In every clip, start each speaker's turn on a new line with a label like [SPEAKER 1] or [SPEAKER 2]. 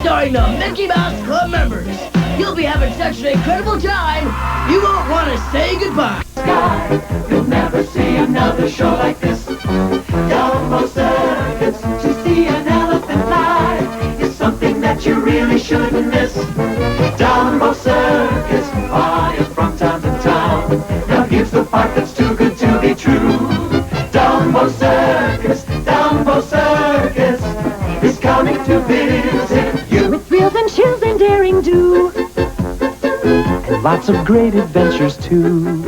[SPEAKER 1] starring the Mickey Mouse Club members. You'll be having such an incredible time, you won't want to say goodbye.
[SPEAKER 2] You'll never see another show like this. Dumbo Circus, to see an elephant fly is something that you really shouldn't miss. Dumbo Circus, flying from town to town. Now here's the part that's too good to be true. Dumbo Circus is coming to visit you.
[SPEAKER 3] With thrills and chills and daring do.
[SPEAKER 2] And lots of great adventures too.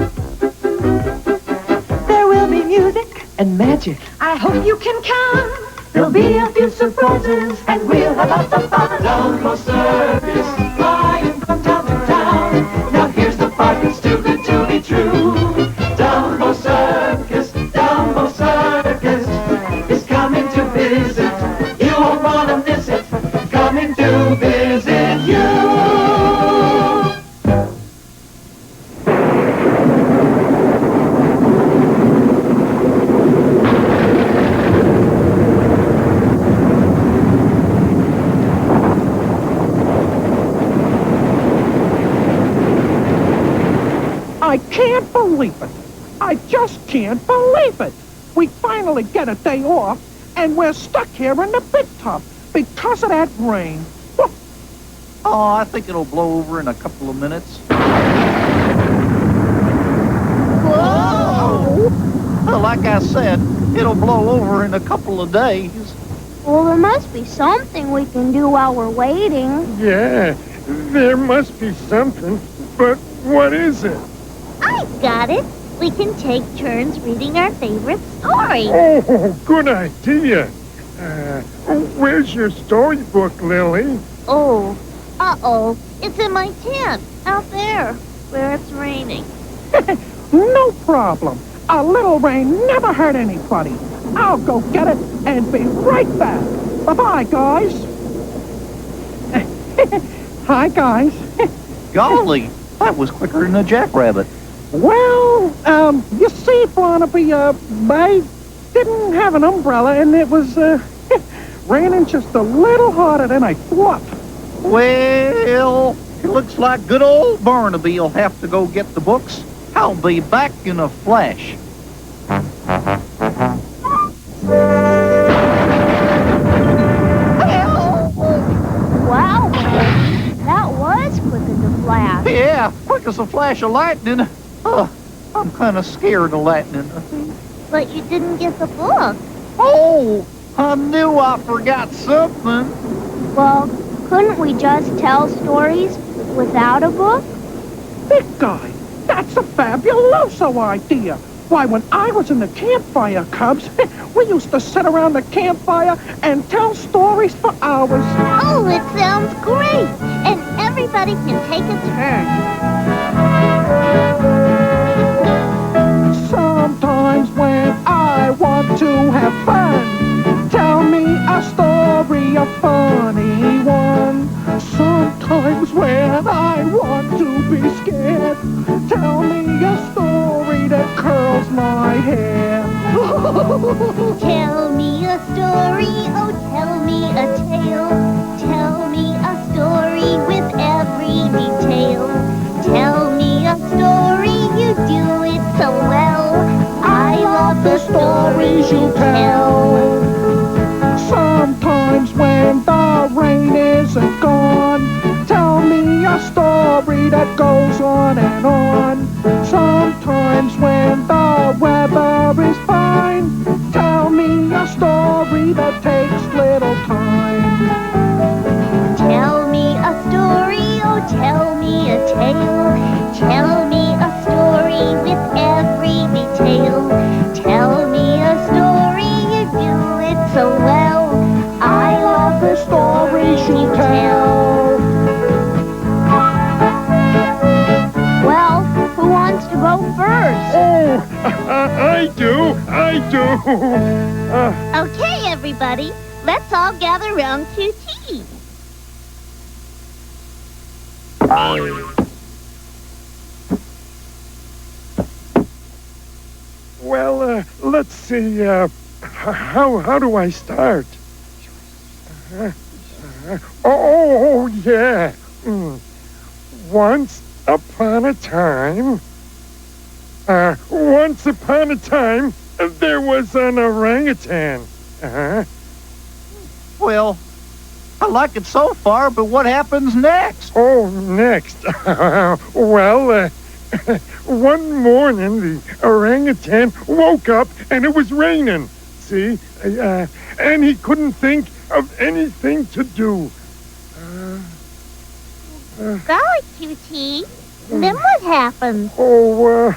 [SPEAKER 3] There will be music
[SPEAKER 2] And magic.
[SPEAKER 3] I hope you can come. There'll be a few surprises, and we'll have lots of fun.
[SPEAKER 2] Dumbo Circus, flying from town to town. Now here's the part that's too good to be true. Dumbo Circus is coming to visit. You won't want to miss it. Coming to visit you.
[SPEAKER 4] I can't believe it. I just can't believe it. We finally get a day off, and we're stuck here in the big tub because of that rain.
[SPEAKER 5] Oh, I think it'll blow over in a couple of minutes.
[SPEAKER 4] Whoa!
[SPEAKER 5] Well, like I said, it'll blow over in a couple of days.
[SPEAKER 6] Well, there must be something we can do while we're waiting.
[SPEAKER 7] Yeah, there must be something, but what is it?
[SPEAKER 6] I've got it. We can take turns reading our favorite story.
[SPEAKER 7] Oh, good idea. Where's your storybook, Lily?
[SPEAKER 6] Oh, uh-oh. It's in my tent, out there, where it's raining.
[SPEAKER 4] No problem. A little rain never hurt anybody. I'll go get it and be right back. Bye-bye, guys. Hi, guys.
[SPEAKER 5] Golly, that was quicker than a jackrabbit.
[SPEAKER 4] Well, you see, Barnaby, I didn't have an umbrella, and it was, raining just a little harder than I thought.
[SPEAKER 5] Well, it looks like good old Barnaby will have to go get the books. I'll be back in a flash.
[SPEAKER 6] Wow, that was quick as a flash.
[SPEAKER 5] Yeah, quick as a flash of lightning. I'm kind of scared of lightning.
[SPEAKER 6] But you didn't get the book.
[SPEAKER 5] Oh, I knew I forgot something.
[SPEAKER 6] Well, couldn't we just tell stories without a book?
[SPEAKER 4] Big guy, that's a fabuloso idea. Why, when I was in the campfire, Cubs, we used to sit around the campfire and tell stories for hours.
[SPEAKER 6] Oh, it sounds great. And everybody can take a turn.
[SPEAKER 4] Sometimes when I want to have fun, tell me a story, a funny one. Sometimes when I want to be scared, tell me a story that curls my hair.
[SPEAKER 6] Tell me a story, oh, tell me a tale. Tell me a story with every detail. Tell me a story, you do it so well. I love the stories you tell.
[SPEAKER 4] Sometimes when the rain isn't gone, tell me a story that goes on and on. Sometimes when the weather is fine, tell me a story that takes little time.
[SPEAKER 6] Tell me a story, oh, tell me a tale. Tell me a story with every detail. Tell me a story, you do it so well. I love the stories you tell. Well, who wants to go first?
[SPEAKER 7] Oh, I do.
[SPEAKER 6] Okay, everybody, let's all gather round QT.
[SPEAKER 7] Well, let's see, how do I start? Oh, yeah. Once upon a time, there was an orangutan. Uh-huh.
[SPEAKER 5] Well, I like it so far, but what happens next?
[SPEAKER 7] Oh, next. Well, one morning the orangutan woke up and it was raining. See? And he couldn't think of anything to do.
[SPEAKER 6] Golly, QT. Then what happened?
[SPEAKER 7] Oh,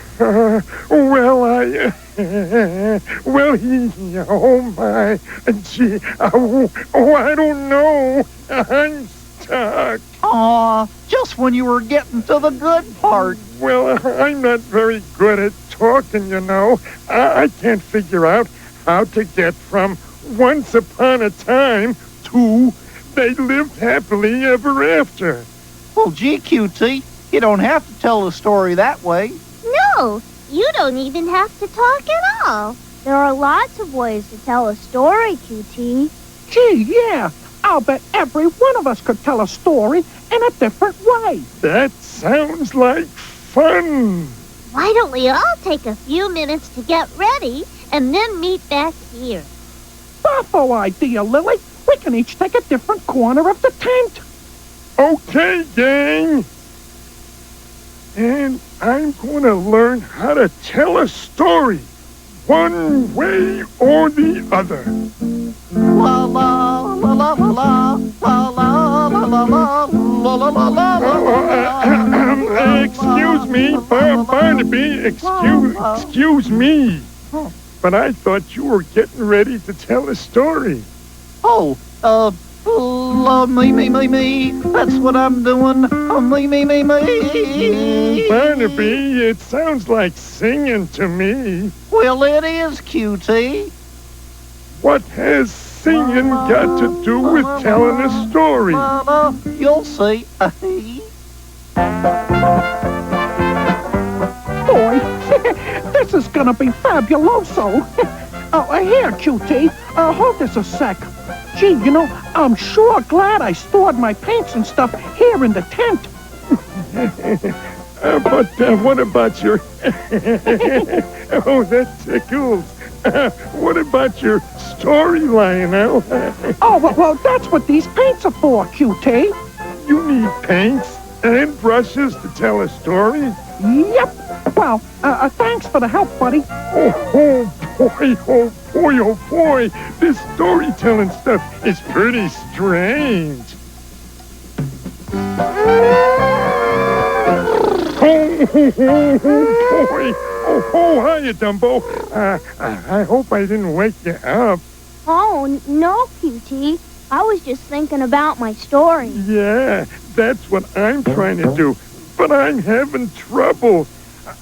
[SPEAKER 7] my, gee, I don't know. I'm stuck.
[SPEAKER 5] Aw, just when you were getting to the good part.
[SPEAKER 7] Well, I'm not very good at talking, you know. I can't figure out how to get from once upon a time to they lived happily ever after.
[SPEAKER 5] Well, gee, QT, you don't have to tell the story that way.
[SPEAKER 6] No, you don't even have to talk at all. There are lots of ways to tell a story, QT.
[SPEAKER 4] Gee, yeah. I'll bet every one of us could tell a story in a different way.
[SPEAKER 7] That sounds like fun.
[SPEAKER 6] Why don't we all take a few minutes to get ready and then meet back here?
[SPEAKER 4] Buffo idea, Lily. We can each take a different corner of the tent.
[SPEAKER 7] Okay, gang. And I'm going to learn how to tell a story, one way or the other.
[SPEAKER 5] La la la la la la la la la la la la la la.
[SPEAKER 7] Excuse me, Barnaby. Excuse me. But I thought you were getting ready to tell a story.
[SPEAKER 5] Oh, me. That's what I'm doing. Me.
[SPEAKER 7] Barnaby, it sounds like singing to me.
[SPEAKER 5] Well, it is, QT.
[SPEAKER 7] What has singing got to do with telling a story?
[SPEAKER 5] You'll see.
[SPEAKER 4] Boy, this is gonna be fabuloso. Here, QT. Hold this a sec. Gee, you know, I'm sure glad I stored my paints and stuff here in the tent.
[SPEAKER 7] But what about your... Oh, that tickles. What about your storyline, Al?
[SPEAKER 4] Oh, well, that's what these paints are for, QT.
[SPEAKER 7] You need paints and brushes to tell a story?
[SPEAKER 4] Yep. Well, thanks for the help, buddy.
[SPEAKER 7] Oh, boy. This storytelling stuff is pretty strange. Oh, boy. Oh, hiya, Dumbo. I hope I didn't wake you up.
[SPEAKER 6] Oh, no, QT. I was just thinking about my story.
[SPEAKER 7] Yeah, that's what I'm trying to do. But I'm having trouble.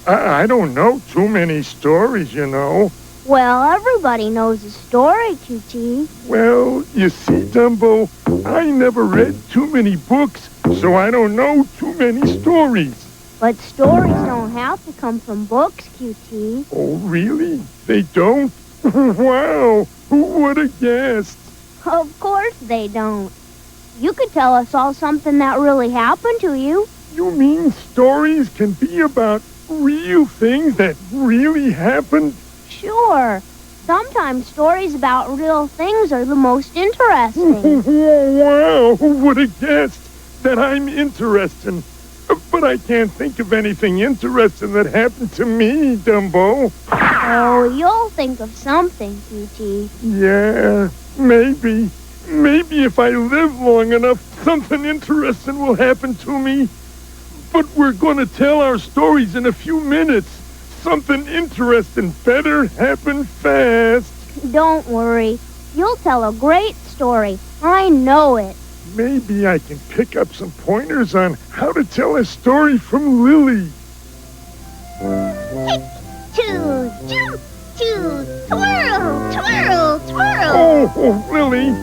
[SPEAKER 7] I don't know too many stories, you know.
[SPEAKER 6] Well, everybody knows a story, QT.
[SPEAKER 7] Well, you see, Dumbo, I never read too many books, so I don't know too many stories.
[SPEAKER 6] But stories don't have to come from books, QT.
[SPEAKER 7] Oh, really? They don't? Wow, who would have guessed?
[SPEAKER 6] Of course they don't. You could tell us all something that really happened to you.
[SPEAKER 7] You mean stories can be about real things that really happened?
[SPEAKER 6] Sure. Sometimes stories about real things are the most interesting.
[SPEAKER 7] Wow, who would have guessed that I'm interesting? But I can't think of anything interesting that happened to me, Dumbo.
[SPEAKER 6] Oh, you'll think of something, QT.
[SPEAKER 7] Yeah, maybe. Maybe if I live long enough, something interesting will happen to me. But we're going to tell our stories in a few minutes. Something interesting better happen fast.
[SPEAKER 6] Don't worry. You'll tell a great story. I know it.
[SPEAKER 7] Maybe I can pick up some pointers on how to tell a story from Lily.
[SPEAKER 6] Kick, two, jump, two, twirl, twirl, twirl.
[SPEAKER 7] Oh, Lily,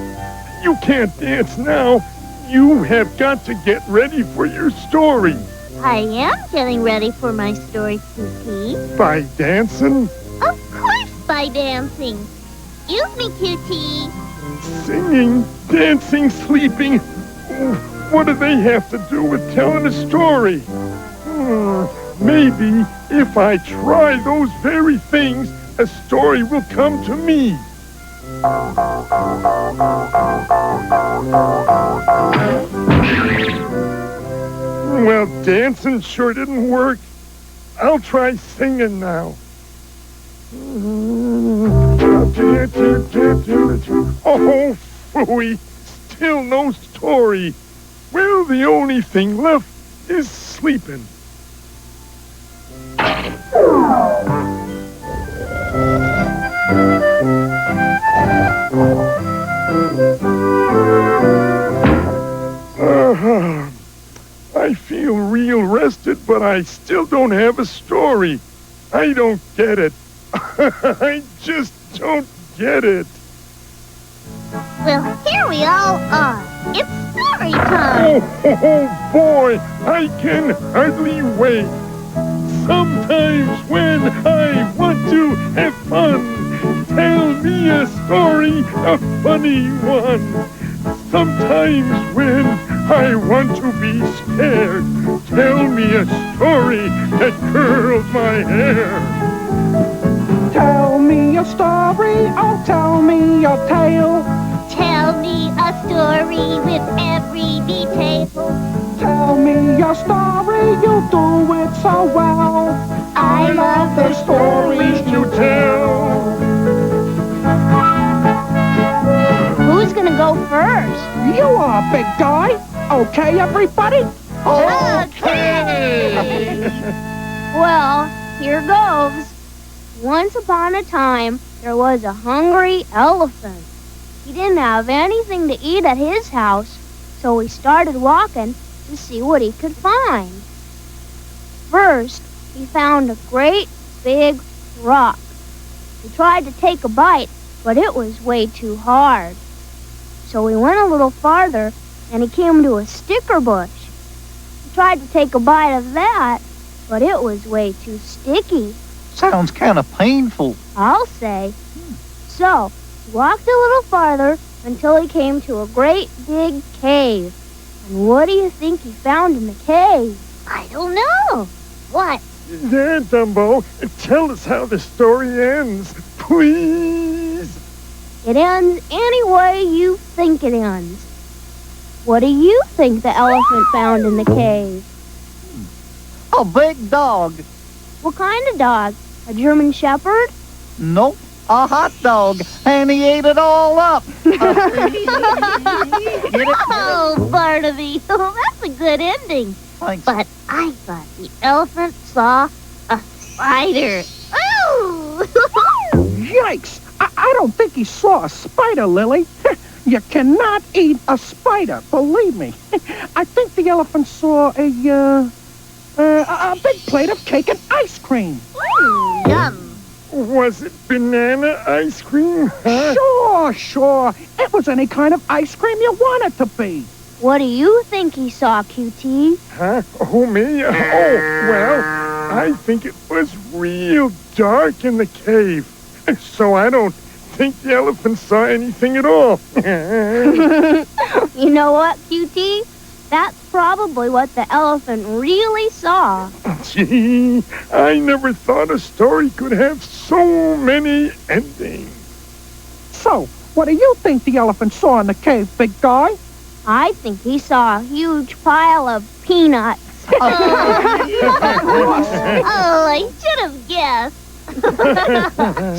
[SPEAKER 7] you can't dance now. You have got to get ready for your story.
[SPEAKER 6] I am getting ready for my story, QT.
[SPEAKER 7] By dancing?
[SPEAKER 6] Of course by dancing. Excuse me, QT.
[SPEAKER 7] Singing, dancing, sleeping. What do they have to do with telling a story? Maybe if I try those very things, a story will come to me. Well, dancing sure didn't work. I'll try singing now. Oh, phooey. Still no story. Well, the only thing left is sleeping. I feel real rested, but I still don't have a story. I don't get it. I just don't get it.
[SPEAKER 6] Well, here we all are. It's story time.
[SPEAKER 7] Oh, boy, I can hardly wait. Sometimes when I want to have fun, tell me a story, a funny one. Sometimes when I want to be scared, tell me a story that curls my hair.
[SPEAKER 4] Tell me a story, oh, tell me a tale.
[SPEAKER 6] Tell me a story with every detail.
[SPEAKER 4] Tell me your story, you do it so well.
[SPEAKER 6] I love the stories
[SPEAKER 7] You tell.
[SPEAKER 6] Who's gonna go first?
[SPEAKER 4] You are, big guy. Okay, everybody?
[SPEAKER 6] Okay. Well, here goes. Once upon a time, there was a hungry elephant. He didn't have anything to eat at his house, so he started walking to see what he could find. First, he found a great big rock. He tried to take a bite, but it was way too hard. So he went a little farther, and he came to a sticker bush. He tried to take a bite of that, but it was way too sticky,
[SPEAKER 5] Sounds kind of painful.
[SPEAKER 6] I'll say. So he walked a little farther until he came to a great big cave. And what do you think he found in the cave? I don't know. What?
[SPEAKER 7] Yeah, Dumbo, tell us how the story ends, please.
[SPEAKER 6] It ends any way you think it ends. What do you think the elephant found in the cave?
[SPEAKER 5] A big dog.
[SPEAKER 6] What kind of dog? A German Shepherd?
[SPEAKER 5] Nope, a hot dog. And he ate it all up. Get it?
[SPEAKER 6] Oh, Barnaby, that's a good ending.
[SPEAKER 5] Thanks.
[SPEAKER 6] But I thought the elephant saw a spider. Oh!
[SPEAKER 4] Yikes! I don't think he saw a spider, Lily. You cannot eat a spider, believe me. I think the elephant saw a big plate of cake and ice cream.
[SPEAKER 6] Yum.
[SPEAKER 7] Was it banana ice cream? Huh?
[SPEAKER 4] Sure. It was any kind of ice cream you want it to be.
[SPEAKER 6] What do you think he saw, QT?
[SPEAKER 7] Huh? Oh, me? Oh, well, I think it was real dark in the cave. So I don't think the elephant saw anything at all.
[SPEAKER 6] You know what, QT? That's probably what the elephant really saw.
[SPEAKER 7] Gee, I never thought a story could have so many endings.
[SPEAKER 4] So, what do you think the elephant saw in the cave, big guy?
[SPEAKER 6] I think he saw a huge pile of peanuts. Oh, I should have guessed.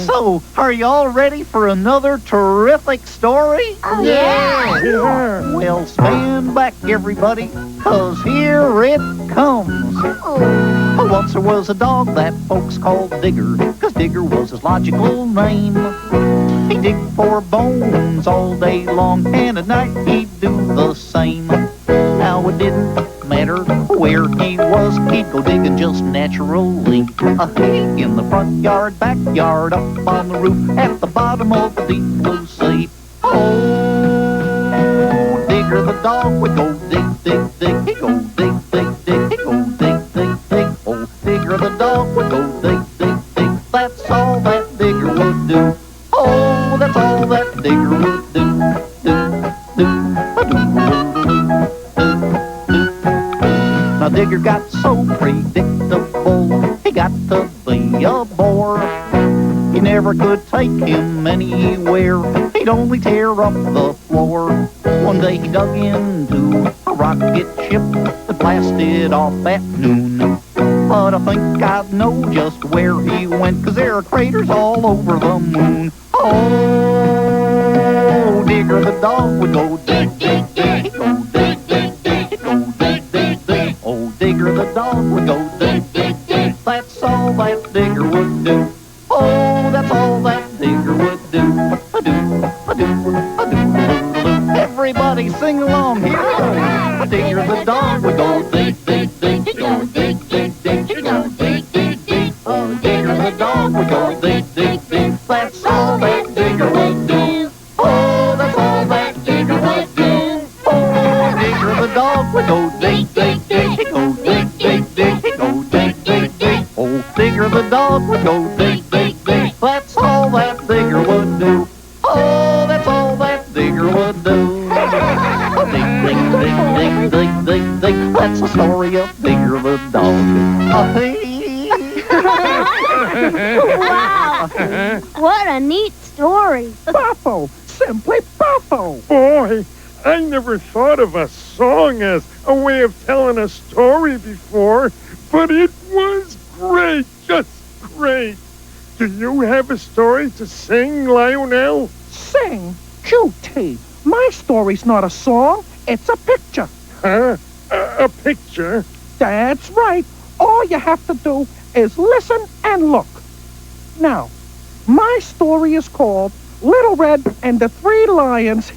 [SPEAKER 5] So, are you all ready for another terrific story?
[SPEAKER 6] Oh, yeah.
[SPEAKER 7] Yeah.
[SPEAKER 5] Well, stand back, everybody, 'cause here it comes.
[SPEAKER 6] Oh.
[SPEAKER 5] Once there was a dog that folks called Digger, 'cause Digger was his logical name. He'd dig for bones all day long, and at night he'd do the same. Now it didn't matter where he was, he'd go digging just naturally. In the front yard, backyard, up on the roof, at the bottom of the deep blue sea. Oh, Digger the dog would go dig, dig, dig. He'd go dig, dig, dig. He'd go dig, dig, dig. Oh, Digger the dog would go dig, dig, dig. That's all that Digger would do. Oh, that's all that Digger would do. Do, do, do. Digger got so predictable, he got to be a bore. He never could take him anywhere, he'd only tear up the floor. One day he dug into a rocket ship that blasted off at noon. But I think I know just where he went, 'cause there are craters all over the moon. Oh, Digger the dog would go dig, dig, dig. He'd go dig, dig, dig. He'd go dig, dig, dig. Oh, Digger the dog would go dig, dig, dig. That's all that Digger would do. Oh, that's all that Digger would do. A-do, a-do, a-do. Everybody sing along, here we go. Digger the dog would go dig, dig, dig. He'd go dig, dig, dig. He'd go dig, dig, dig. Oh, Digger the dog would go dig, dig, dig. That's all that Digger would do. Oh, that's all that Digger would do. Oh, Digger the dog would go dig, dig, dig. He'd go dig, dig, dig. He'd go dig, dig, dig. Oh, Digger the dog would go dig, dig, dig. That's all that Digger would do. Oh, that's all that Digger would do. Dig, dig, dig, dig, dig, dig, dig. That's the story of Digger the dog.
[SPEAKER 6] Wow! What a neat story.
[SPEAKER 4] Buffo, simply Buffo.
[SPEAKER 7] Boy, I never thought of a song as a way of telling a story before, but it was great, just great. Do you have a story to sing, Lionel?
[SPEAKER 4] Sing, QT. My story's not a song, it's a picture.
[SPEAKER 7] Huh? A picture?
[SPEAKER 4] That's right. All you have to do is listen and look. Now, my story is called Little Red and the Three Lions.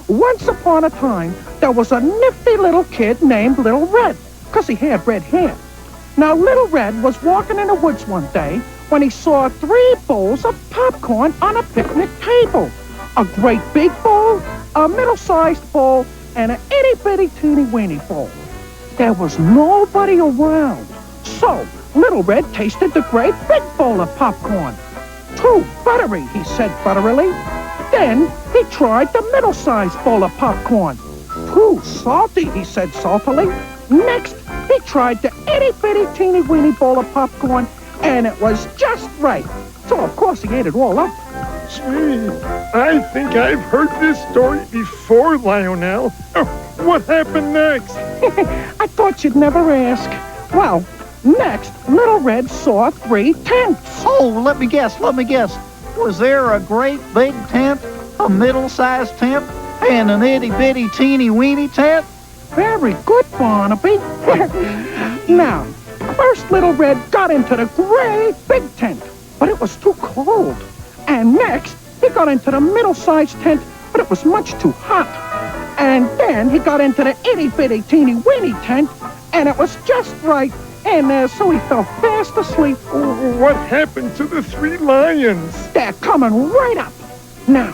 [SPEAKER 4] Once upon a time, there was a nifty little kid named Little Red, 'cause he had red hair. Now, Little Red was walking in the woods one day when he saw 3 bowls of popcorn on a picnic table. A great big bowl, a middle-sized bowl, and an itty-bitty teeny-weeny bowl. There was nobody around, so Little Red tasted the great big bowl of popcorn. "Too buttery," he said butterily. Then he tried the middle-sized bowl of popcorn. "Too salty," he said saltily. Next, he tried the itty-bitty teeny-weeny bowl of popcorn, and it was just right. So, of course, he ate it all up.
[SPEAKER 7] Gee, I think I've heard this story before, Lionel. Oh, what happened next?
[SPEAKER 4] I thought you'd never ask. Well, next, Little Red saw 3 tents.
[SPEAKER 5] Oh, let me guess. Was there a great big tent, a middle-sized tent, and an itty-bitty teeny-weeny tent?
[SPEAKER 4] Very good, Barnaby. Now, first Little Red got into the great big tent, but it was too cold. And next, he got into the middle-sized tent, but it was much too hot. And then he got into the itty-bitty teeny-weeny tent, and it was just right. And so he fell fast asleep.
[SPEAKER 7] What happened to the 3 lions?
[SPEAKER 4] They're coming right up. Now,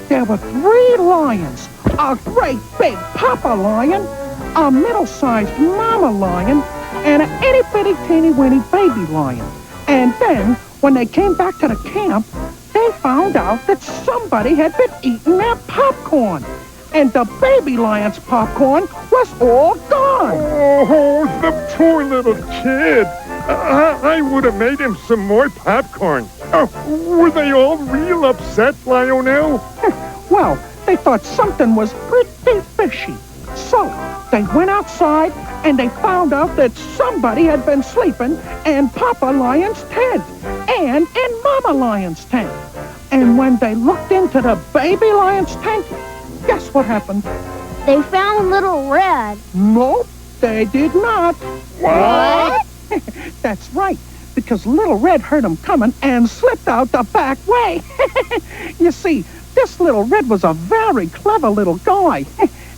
[SPEAKER 4] there were 3 lions. A great big papa lion, a middle-sized mama lion, and an itty-bitty teeny-weeny baby lion. And then, when they came back to the camp, they found out that somebody had been eating their popcorn. And the baby lion's popcorn was all gone.
[SPEAKER 7] Oh, the poor little kid. I would have made him some more popcorn. Oh, were they all real upset, Lionel?
[SPEAKER 4] Well, they thought something was pretty fishy. So they went outside and they found out that somebody had been sleeping in Papa Lion's tent and in Mama Lion's tent. And when they looked into the baby lion's tent, guess what happened?
[SPEAKER 6] They found Little Red.
[SPEAKER 4] Nope, they did not.
[SPEAKER 7] What?
[SPEAKER 4] That's right, because Little Red heard him coming and slipped out the back way. You see, this Little Red was a very clever little guy.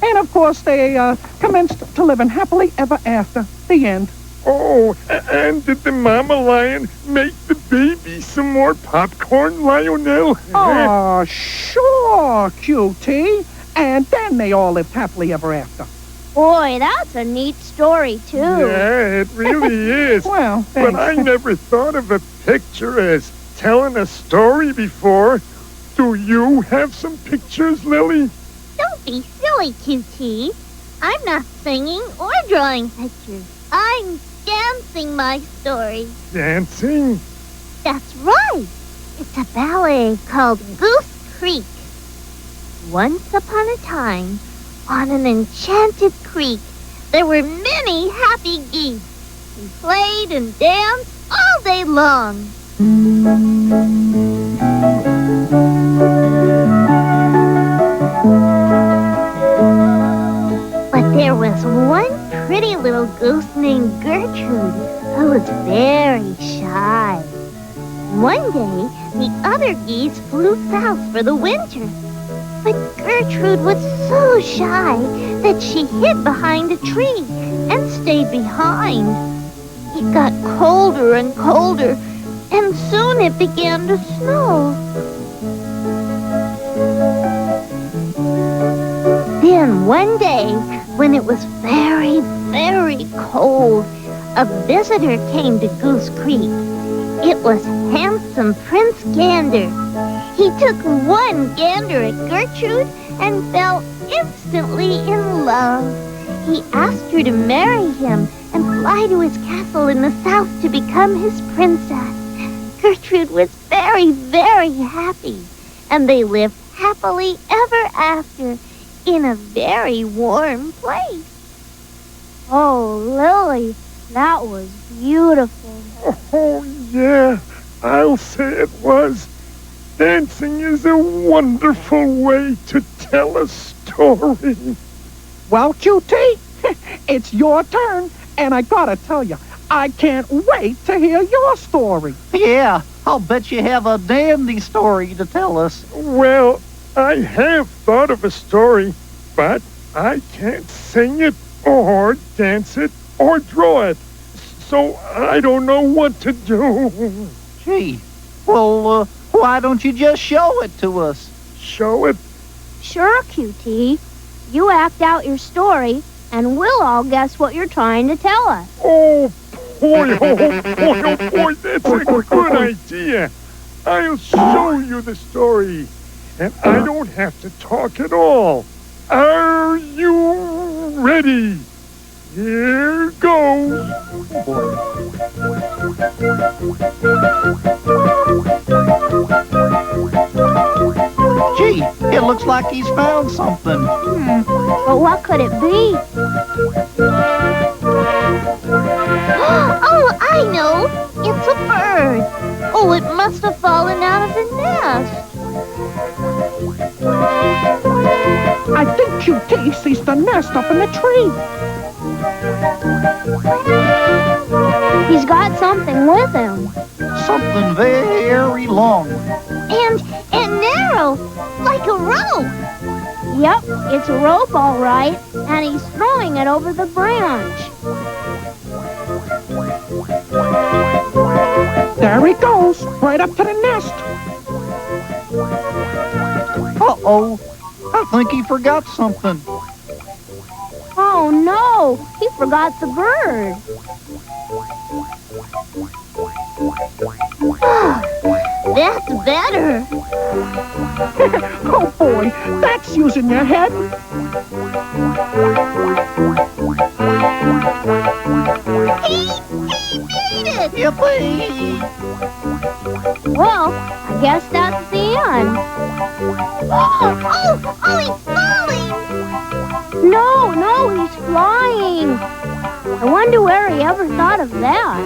[SPEAKER 4] And, of course, they commenced to living happily ever after. The end.
[SPEAKER 7] Oh, and did the mama lion make the baby some more popcorn, Lionel?
[SPEAKER 4] Oh, sure, QT. And then they all lived happily ever after.
[SPEAKER 6] Boy, that's a neat story, too.
[SPEAKER 7] Yeah, it really is.
[SPEAKER 4] Well,
[SPEAKER 7] but
[SPEAKER 4] thanks.
[SPEAKER 7] I never thought of a picture as telling a story before. Do you have some pictures, Lily?
[SPEAKER 6] Don't be silly, QT. I'm not singing or drawing pictures. I'm dancing my story.
[SPEAKER 7] Dancing?
[SPEAKER 6] That's right. It's a ballet called Goose Creek. Once upon a time, on an enchanted creek, there were many happy geese. They played and danced all day long. But there was one pretty little goose named Gertrude who was very shy. One day, the other geese flew south for the winter. But Gertrude was so shy that she hid behind a tree and stayed behind. It got colder and colder, and soon it began to snow. Then one day, when it was very, very cold, a visitor came to Goose Creek. It was handsome Prince Gander. He took one gander at Gertrude and fell instantly in love. He asked her to marry him and fly to his castle in the south to become his princess. Gertrude was very, very happy, and they lived happily ever after in a very warm place.
[SPEAKER 8] Oh, Lily, that was beautiful.
[SPEAKER 7] Oh, yeah, I'll say it was. Dancing is a wonderful way to tell a story.
[SPEAKER 4] Well, Cutie, it's your turn, and I gotta tell you, I can't wait to hear your story.
[SPEAKER 5] Yeah, I'll bet you have a dandy story to tell us.
[SPEAKER 7] Well, I have thought of a story, but I can't sing it or dance it or draw it. So I don't know what to do.
[SPEAKER 5] Gee, well, why don't you just show it to us?
[SPEAKER 7] Show it?
[SPEAKER 8] Sure, QT. You act out your story, and we'll all guess what you're trying to tell us.
[SPEAKER 7] Oh, boy, oh, boy, that's a good idea. I'll show you the story, and I don't have to talk at all. Are you ready? Here goes.
[SPEAKER 5] Gee, it looks like he's found something.
[SPEAKER 8] But what could it be?
[SPEAKER 6] Oh, I know. It's a bird. Oh, it must have fallen out of the nest.
[SPEAKER 4] I think QT sees the nest up in the tree.
[SPEAKER 8] He's got something with him.
[SPEAKER 5] Something very long.
[SPEAKER 6] And narrow, like a rope.
[SPEAKER 8] Yep, it's a rope, all right, and he's throwing it over the branch.
[SPEAKER 4] There he goes, right up to the nest.
[SPEAKER 5] Uh-oh, I think he forgot something.
[SPEAKER 8] Oh, no, he forgot the bird.
[SPEAKER 6] That's better.
[SPEAKER 4] Oh, boy, that's using your head.
[SPEAKER 6] He made it.
[SPEAKER 5] Yippee!
[SPEAKER 8] Well, I guess that's the end.
[SPEAKER 6] Oh, he's falling.
[SPEAKER 8] No, he's flying. I wonder where he ever thought of that.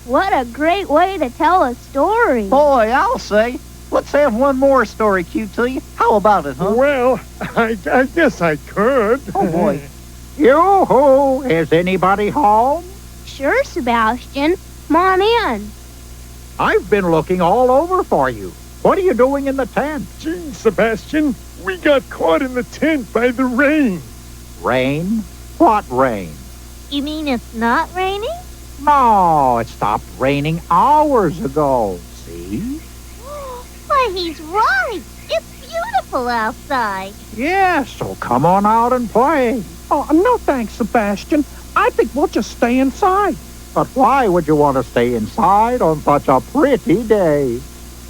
[SPEAKER 8] What a great way to tell a story.
[SPEAKER 5] Boy, I'll say. Let's have one more story, QT. How about it, huh?
[SPEAKER 7] Well, I guess I could.
[SPEAKER 5] Oh, boy.
[SPEAKER 4] Yoo-hoo, is anybody home?
[SPEAKER 8] Sure, Sebastian. Come on in.
[SPEAKER 4] I've been looking all over for you. What are you doing in the tent?
[SPEAKER 7] Gee, Sebastian, we got caught in the tent by the rain.
[SPEAKER 4] Rain? What rain?
[SPEAKER 6] You mean it's not raining?
[SPEAKER 4] No, it stopped raining hours ago. See?
[SPEAKER 6] Why, he's right. It's beautiful outside.
[SPEAKER 4] Yeah, so come on out and play. Oh, no thanks, Sebastian. I think we'll just stay inside. But why would you want to stay inside on such a pretty day?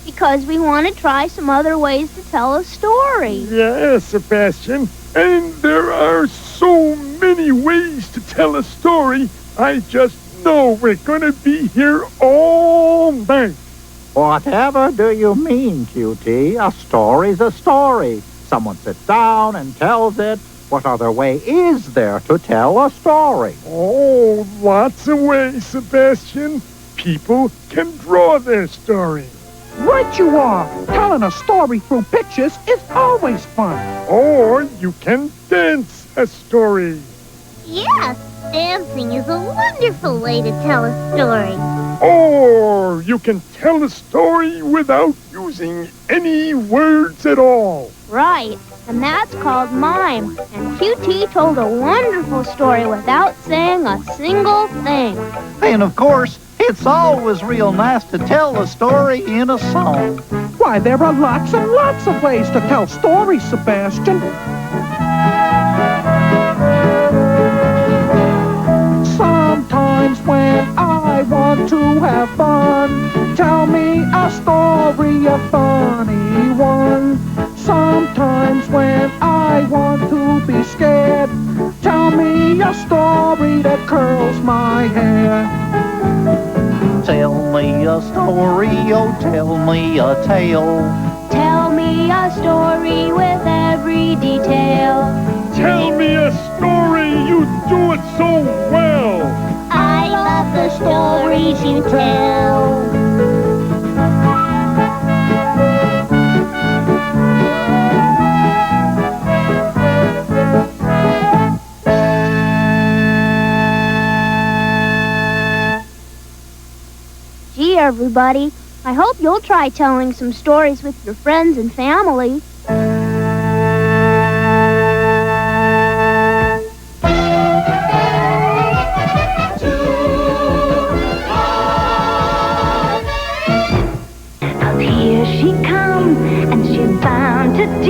[SPEAKER 8] Because we want to try some other ways to tell a story.
[SPEAKER 7] Yeah, Sebastian. And there are so many ways to tell a story. I just know we're going to be here all night.
[SPEAKER 4] Whatever do you mean, Cutie? A story's a story. Someone sits down and tells it. What other way is there to tell a story?
[SPEAKER 7] Oh, lots of ways, Sebastian. People can draw their story.
[SPEAKER 4] Right you are. Telling a story through pictures is always fun.
[SPEAKER 7] Or you can dance a story.
[SPEAKER 6] Yes, dancing is a wonderful way to tell a story.
[SPEAKER 7] Or you can tell a story without using any words at all.
[SPEAKER 8] Right, and that's called mime. And QT told a wonderful story without saying a single thing.
[SPEAKER 5] And of course, it's always real nice to tell a story in a song.
[SPEAKER 4] Why, there are lots and lots of ways to tell stories, Sebastian. Sometimes when I want to have fun, tell me a story, a funny one. Sometimes when I want to be scared, tell me a story that curls my hair.
[SPEAKER 5] Tell me a story, oh, tell me a tale.
[SPEAKER 8] Tell me a story with every detail.
[SPEAKER 7] Tell me a story, you do it so well.
[SPEAKER 6] I love the stories you tell.
[SPEAKER 8] Gee, everybody, I hope you'll try telling some stories with your friends and family.
[SPEAKER 3] Here she comes, and she's bound to teach.